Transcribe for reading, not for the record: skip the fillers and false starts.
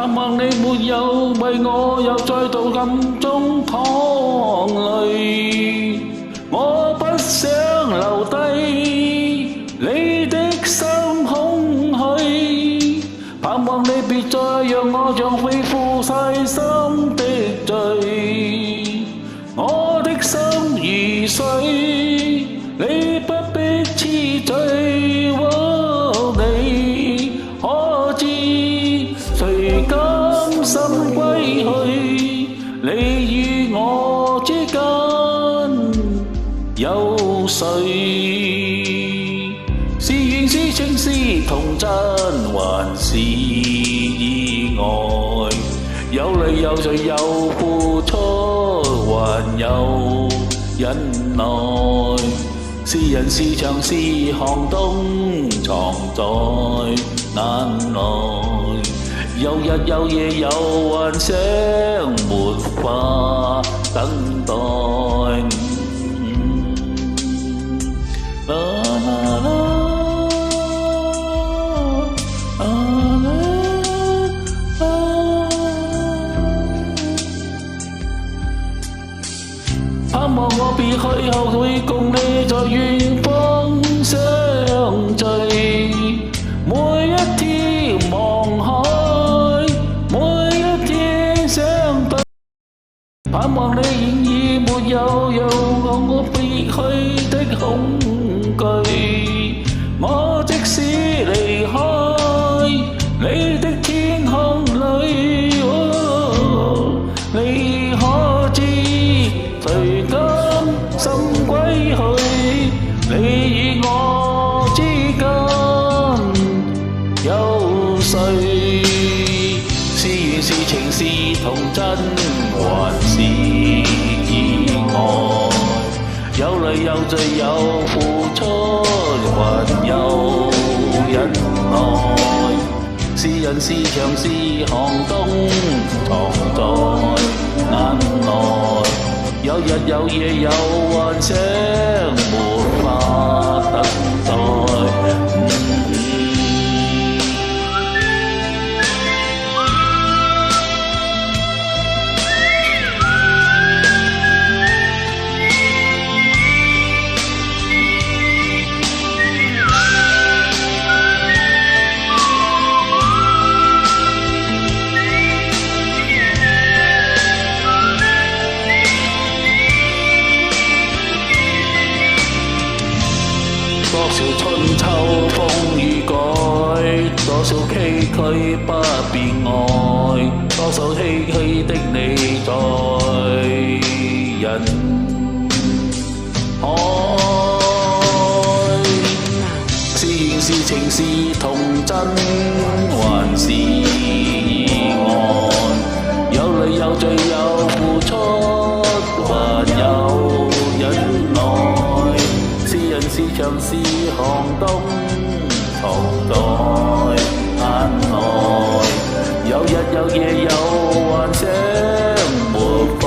盼望你沒有為我又再度暗中淌淚，我不想留低你的心空虛，盼望你別再讓我像肺負晒心的罪，我的心如水，你不必痴醉，你可知誰甘心歸去？你與我之間有誰？是緣是情是童真還是意外？有淚有罪有付出還有忍耐，是人是牆是寒冬藏在眼內，有日有夜有幻想沒法等待。盼望我別去後會共你在遠方相聚，每一天望海，每一天相對。盼望你仍然沒有讓我別去的恐懼，我即使離開你的天空裏，你可知誰甘心歸去？你與我之間有誰？是緣是情是童真還是意外？有淚有罪有付出還有忍耐，是人是牆是寒冬藏在眼內，有日有夜有幻想沒法等待。多少春秋風雨改，多少崎嶇不變愛，多少唏噓的你在人海。是緣是情是童真還是意外？有淚有罪有付出還有忍耐，是牆是寒冬藏在眼內，有日有夜有幻想沒法